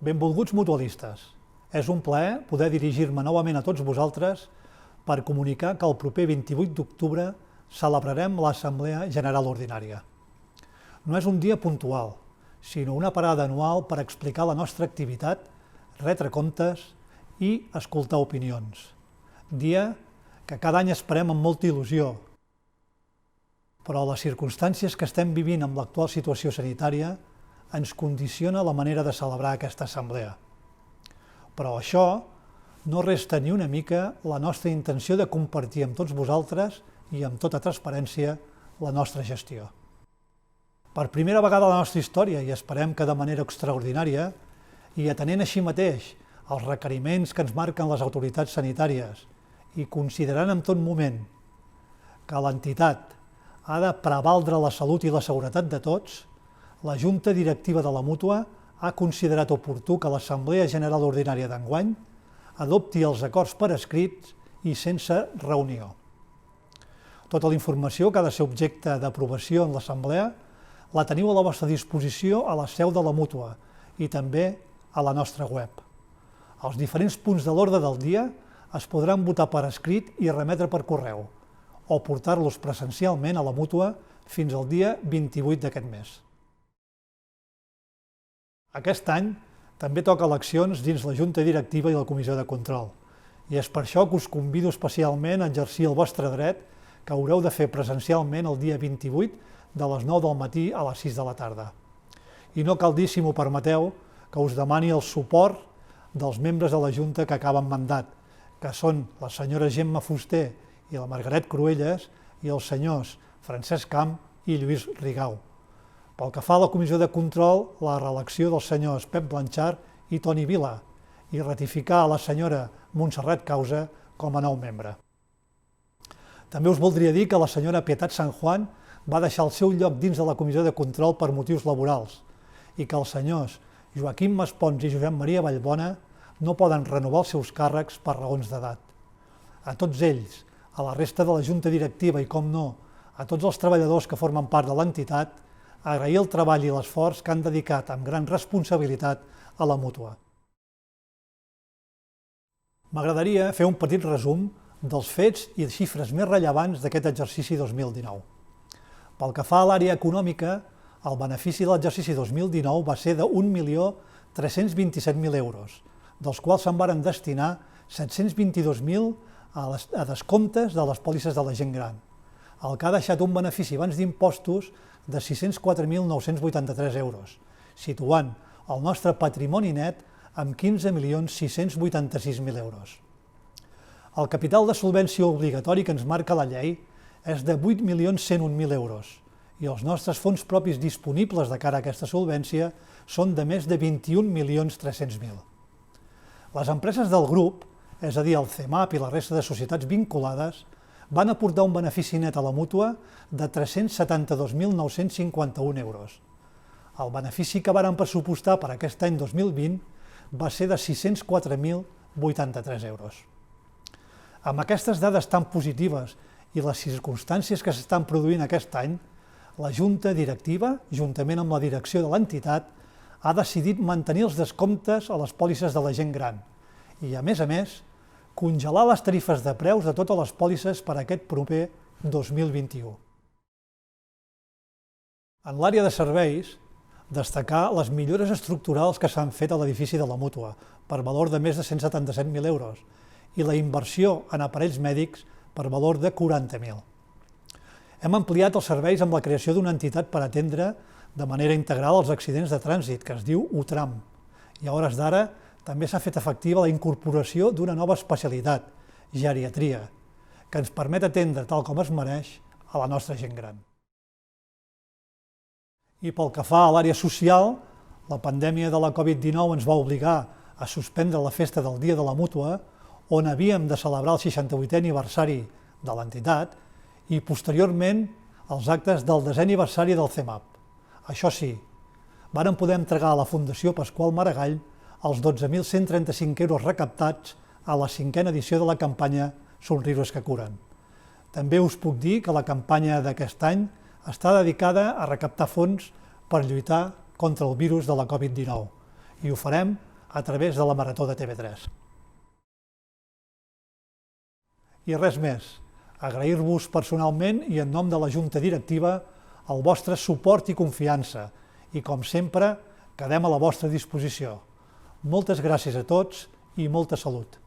Benvolguts mutualistes, és un plaer poder dirigir-me novament a tots vosaltres per comunicar que el proper 28 d'octubre celebrarem l'Assemblea General Ordinària. No és un dia puntual, sinó una parada anual per explicar la nostra activitat, retre comptes i escoltar opinions. Dia que cada any esperem amb molta il·lusió, però les circumstàncies que estem vivint amb l'actual situació sanitària ens condiciona la manera de celebrar aquesta assemblea. Però això no resta ni una mica la nostra intenció de compartir amb tots vosaltres i amb tota transparència la nostra gestió. Per primera vegada a la nostra història, i esperem que de manera extraordinària, i atenent així mateix els requeriments que ens marquen les autoritats sanitàries i considerant en tot moment que l'entitat ha de prevaldre la salut i la seguretat de tots, la Junta Directiva de la Mútua ha considerat oportú que l'Assemblea General Ordinària d'enguany adopti els acords per escrits i sense reunió. Tota la informació que ha de ser objecte d'aprovació en l'Assemblea la teniu a la vostra disposició a la seu de la Mútua i també a la nostra web. Els diferents punts de l'ordre del dia es podran votar per escrit i remetre per correu o portar-los presencialment a la Mútua fins al dia 28 d'aquest mes. Aquest any també toca eleccions dins la Junta Directiva i la Comissió de Control, i és per això que us convido especialment a exercir el vostre dret que haureu de fer presencialment el dia 28 de les 9 del matí a les 6 de la tarda. I no cal dir, si m'ho permeteu, que us demani el suport dels membres de la Junta que acaben mandat, que són la senyora Gemma Fuster i la Margaret Cruelles i els senyors Francesc Camp i Lluís Rigau. Pel que fa a la Comissió de Control, la reelecció dels senyors Pep Blanchard i Toni Vila i ratificar a la senyora Montserrat Causa com a nou membre. També us voldria dir que la senyora Pietat San Juan va deixar el seu lloc dins de la Comissió de Control per motius laborals i que els senyors Joaquim Maspons i Josep Maria Vallbona no poden renovar els seus càrrecs per raons d'edat. A tots ells, a la resta de la Junta Directiva i, com no, a tots els treballadors que formen part de l'entitat, agrair el treball i l'esforç que han dedicat amb gran responsabilitat a la Mútua. M'agradaria fer un petit resum dels fets i xifres més rellevants d'aquest exercici 2019. Pel que fa a l'àrea econòmica, el benefici de l'exercici 2019 va ser de 1.327.000 euros, dels quals se'n varen destinar 722.000 a descomptes de les pòlisses de la gent gran, el que ha deixat un benefici abans d'impostos de 604.983 euros, situant el nostre patrimoni net amb 15.686.000 euros. El capital de solvència obligatori que ens marca la llei és de 8.101.000 euros i els nostres fons propis disponibles de cara a aquesta solvència són de més de 21.300.000. Les empreses del grup, és a dir, el CEMAP i la resta de societats vinculades, van aportar un benefici net a la Mútua de 372.951 euros. El benefici que varen pressupostar per aquest any 2020 va ser de 604.083 euros. Amb aquestes dades tan positives i les circumstàncies que s'estan produint aquest any, la Junta Directiva, juntament amb la direcció de l'entitat, ha decidit mantenir els descomptes a les pòlisses de la gent gran i, a més, congelar les tarifes de preus de totes les pòlisses per a aquest proper 2021. En l'àrea de serveis, destacar les millores estructurals que s'han fet a l'edifici de la Mútua, per valor de més de 177.000 euros, i la inversió en aparells mèdics per valor de 40.000. Hem ampliat els serveis amb la creació d'una entitat per atendre de manera integral els accidents de trànsit, que es diu UTRAM, i a hores d'ara també s'ha fet efectiva la incorporació d'una nova especialitat, geriatria, que ens permet atendre tal com es mereix a la nostra gent gran. I pel que fa a l'àrea social, la pandèmia de la Covid-19 ens va obligar a suspendre la festa del Dia de la Mútua, on havíem de celebrar el 68è aniversari de l'entitat i, posteriorment, els actes del 10è aniversari del CEMAP. Això sí, varen poder entregar a la Fundació Pasqual Maragall els 12.135 euros recaptats a la 5a edició de la campanya Somriures que curen. També us puc dir que la campanya d'aquest any està dedicada a recaptar fons per lluitar contra el virus de la Covid-19 i ho farem a través de la Marató de TV3. I res més, agrair-vos personalment i en nom de la Junta Directiva el vostre suport i confiança i, com sempre, quedem a la vostra disposició. Moltes gràcies a tots i molta salut.